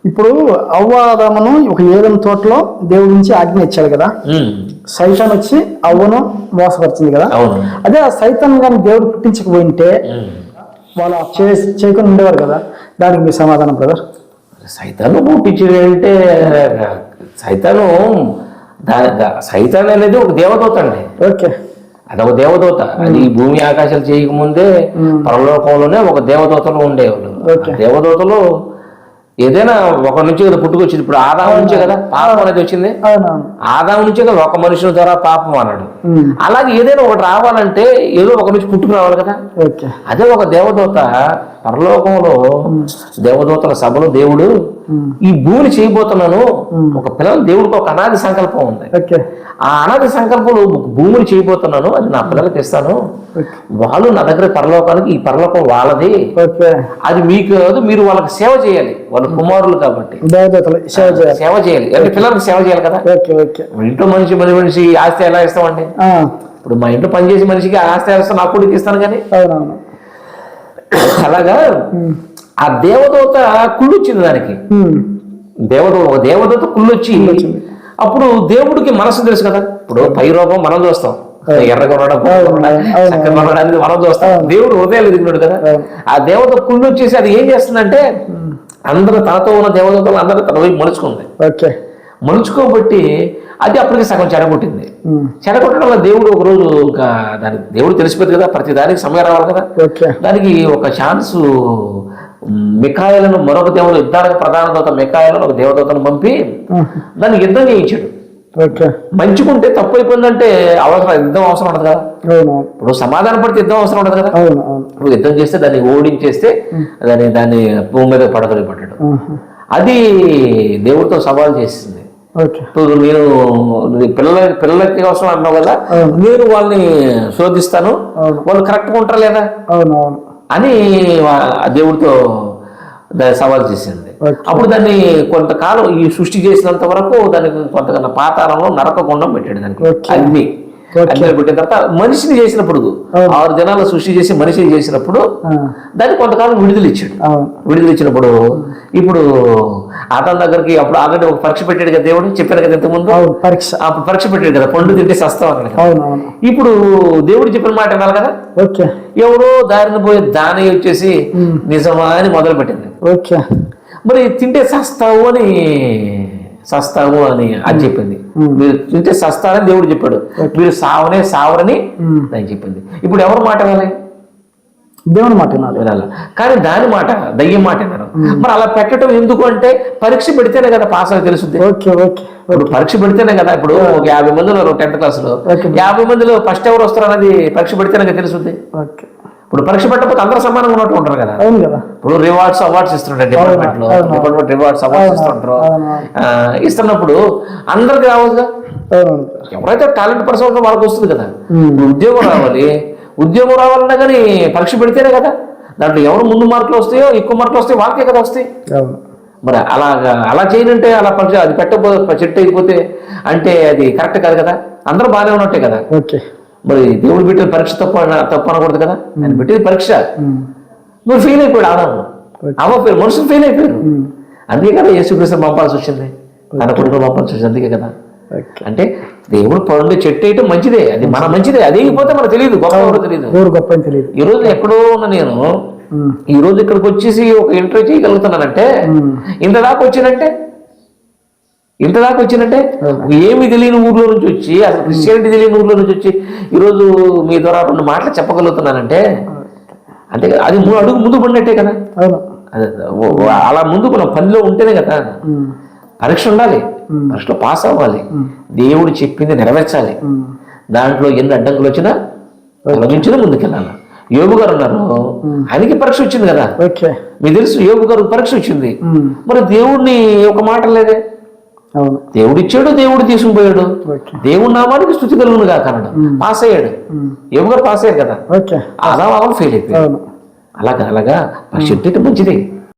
ఇప్పుడు అవ్వాదమును ఒక ఏదైనా తోటలో దేవుడి నుంచి ఆజ్ఞ ఇచ్చాడు కదా, సైతాన్ వచ్చి అవ్వను మోసపరిచింది కదా. అదే ఆ సైతాన్ కానీ దేవుడు పుట్టించకపోయింటే వాళ్ళు చేయకుండా ఉండేవారు కదా. దానికి మీ సమాధానం బ్రదర్? సైతాను పుట్టించేది అంటే సైతాన్ అనేది ఒక దేవదూత అండి. ఓకే, అదొక దేవదూత. అది భూమి ఆకాశాలు చేయకముందే పరలోకంలోనే ఒక దేవదూతలు ఉండేవాళ్ళు. దేవదూతలు ఏదైనా ఒక నుంచి కదా పుట్టుకొచ్చింది. ఇప్పుడు ఆదాము నుంచే కదా పాపం అనేది వచ్చింది. ఆదాము నుంచే కదా ఒక మనుషుల ద్వారా పాపం అన్నాడు. అలాగే ఏదైనా ఒకటి రావాలంటే ఏదో ఒక నుంచి పుట్టుకు రావాలి కదా. అదే ఒక దేవదూత పరలోకంలో దేవదూతల సభలో దేవుడు ఈ భూమిని చేయబోతున్నాను, ఒక పిల్లలు దేవుడికి ఒక అనాది సంకల్పం ఉంది. ఆ అనాది సంకల్పంలో భూమిని చేయబోతున్నాను, అది నా పిల్లలకి ఇస్తాను, వాళ్ళు నా దగ్గర పరలోకానికి, ఈ పరలోకం వాళ్ళది, అది మీకు మీరు వాళ్ళకి సేవ చేయాలి, వాళ్ళ కుమారులు కాబట్టి సేవ చేయాలి, అంటే పిల్లలకి సేవ చేయాలి కదా. ఇంట్లో మనిషి ఆస్తి ఎలా ఇస్తామండి? ఇప్పుడు మా ఇంట్లో పనిచేసే మనిషికి ఆస్తి ఇస్తాను, నా కొడుకు ఇస్తాను కానీ. అలాగా ఆ దేవదూత కుళ్ళు వచ్చింది దానికి. దేవదూత కుళ్ళు వచ్చి అప్పుడు దేవుడికి మనసు తెలుసు కదా. ఇప్పుడు పై రూపం మనం చూస్తాం, ఎర్రగా ఉండడానికి మనం చూస్తాం, దేవుడు హృదయాలు ఎదిగినాడు కదా. ఆ దేవత కుళ్ళు వచ్చేసి అది ఏం చేస్తుందంటే అందరూ తనతో ఉన్న దేవదూతలు అందరూ తన వైపు మలుచుకుంది. మలుచుకోబట్టి అది అప్పటికి సగం చెడగొట్టింది. చెడగొట్టడం వల్ల దేవుడు ఒకరోజు దానికి దేవుడు తెలిసిపోయింది కదా, ప్రతి దానికి సమయం రావాలి కదా. దానికి ఒక ఛాన్స్ మిఖాయిలను మరొక దేవుడు యుద్ధానికి ప్రధాన దూత మిఖాయిలను ఒక దేవదూతను పంపి దానికి యుద్ధం చేయించాడు. మంచుకుంటే తప్పు అయిపోయిందంటే యుద్ధం అవసరం ఉండదు కదా. ఇప్పుడు సమాధాన పడితే యుద్ధం అవసరం ఉండదు కదా. ఇప్పుడు యుద్ధం చేస్తే దాన్ని ఓడించేస్తే దాన్ని భూమి మీద పడగలి పడ్డాడు. అది దేవుడితో సవాల్ చేసింది. ఇప్పుడు నేను పిల్లలకి అవసరం అన్నావు కదా, నేను వాళ్ళని శోధిస్తాను, వాళ్ళు కరెక్ట్గా ఉంటారా లేదా అని దేవుడితో సవాల్ చేసింది. అప్పుడు దాన్ని కొంతకాలం ఈ సృష్టి చేసినంత వరకు దానికి కొంతకన్నా పాతాళంలో నరకగుండం పెట్టాడు. దానికి అగ్ని పెట్టిన తర్వాత మనిషిని చేసినప్పుడు 6 దినాలు సృష్టి చేసి మనిషిని చేసినప్పుడు దాన్ని కొంతకాలం విడుదల ఇచ్చాడు. విడుదల ఇచ్చినప్పుడు ఇప్పుడు అతని దగ్గరికి అప్పుడు ఆల్రెడీ ఒక పరీక్ష పెట్టాడు కదా దేవుడు, చెప్పారు కదా ఇంతకుముందు పరీక్ష పెట్టాడు కదా, పండు తింటే సస్తాం అన్నాడు. ఇప్పుడు దేవుడు చెప్పిన మాట వినాలి కదా. ఎవరో దారిని పోయి దాని వచ్చేసి నిజమా అని మొదలు పెట్టింది. మరి తింటే సస్తావు అని అది చెప్పింది. మీరు తింటే సస్తారని దేవుడు చెప్పాడు, మీరు సావరని అని చెప్పింది. ఇప్పుడు ఎవరు మాట వినాలి? దేవుని మాట వినాలి. కానీ దాని మాట దయ్యం మాట విన్నారు. మరి అలా పెట్టడం ఎందుకు అంటే పరీక్ష పెడితేనే కదా పాస్ అని తెలుస్తుంది. ఇప్పుడు పరీక్ష పెడితేనే కదా. ఇప్పుడు 50 మందిలో 10th క్లాసులో 50 మందిలో ఫస్ట్ ఎవరు వస్తారు అన్నది పరీక్ష పెడితేనే కదా తెలుస్తుంది. ఇప్పుడు పరీక్ష పెట్టకపోతే అందరూ సమానంగా ఉన్నట్టు ఉంటారు కదా. ఇప్పుడు అవార్డ్స్ ఇస్తుంటారు డిపార్ట్మెంట్ రివార్డ్స్ అవార్డ్స్ ఇస్తుంటారు. ఇస్తున్నప్పుడు అందరికి రావద్దుగా. ఎవరైతే టాలెంట్ పర్సన్ వాళ్ళకి వస్తుంది కదా. ఉద్యోగం రావాలన్నా కానీ పరీక్ష పెడితేనే కదా. దాంట్లో ఎవరు ముందు మార్కులు వస్తాయో ఎక్కువ మార్కులు వస్తాయో వాళ్ళకే కదా వస్తాయి. మరి అలా చేయనంటే అలా పరీక్ష అది పెట్టకపోతే చెట్టు అయిపోతే అంటే అది కరెక్ట్ కాదు కదా. అందరూ బాగానే ఉన్నట్టే కదా. మరి దేవుడు పెట్టిన పరీక్ష తప్పు అనకూడదు కదా. ఆయన పెట్టేది పరీక్ష. నువ్వు ఫెయిల్ అయిపోయాడు ఆదాము, అవ్వపోయారు, మనుషులు ఫెయిల్ అయిపోయారు. అందుకే కదా యేసుక్రీస్తు పంపాల్సి వచ్చింది, తన కొడుకు పంపాల్సి వచ్చింది. అందుకే కదా. అంటే దేవుడు పండు చెట్టు వేయటం మంచిదే, అది మన మంచిదే. అది అయిపోతే మనకు తెలియదు, గొప్ప తెలియదు. ఈ రోజు ఎక్కడో ఉన్న నేను ఈ రోజు ఇక్కడికి వచ్చేసి ఒక ఇంటర్వ్యూ చేయగలుగుతున్నానంటే ఇంత దాకా వచ్చినంటే ఏమి తెలియని ఊర్లో నుంచి వచ్చి, అసలు క్రిస్టియానిటీ తెలియని ఊర్లో నుంచి వచ్చి ఈరోజు మీ ద్వారా 2 మాటలు చెప్పగలుగుతున్నానంటే అంటే అది 3 అడుగు ముందు పడినట్టే కదా. అలా ముందు మనం పనిలో ఉంటేనే కదా. పరీక్ష ఉండాలి, పరీక్షలో పాస్ అవ్వాలి, దేవుడు చెప్పింది నెరవేర్చాలి. దాంట్లో ఎన్ని అడ్డంకులు వచ్చినా తొలగించినా ముందుకెళ్ళాలి. యోబు గారు ఉన్నారు, ఆయనకి పరీక్ష వచ్చింది కదా. మీకు తెలుసు యోబు గారు పరీక్ష వచ్చింది. మరి దేవుడిని ఒక మాట లేదే. దేవుడు ఇచ్చాడు, దేవుడు తీసుకుపోయాడు, దేవుడి నామానికి స్తుతి కలుగును కాక అన్నాడు. పాస్ అయ్యాడు, యోబు గారు పాస్ అయ్యారు కదా. అలా ఫెయిల్ అయిపోయాడు. అలాగా పరిస్థితి మంచిది.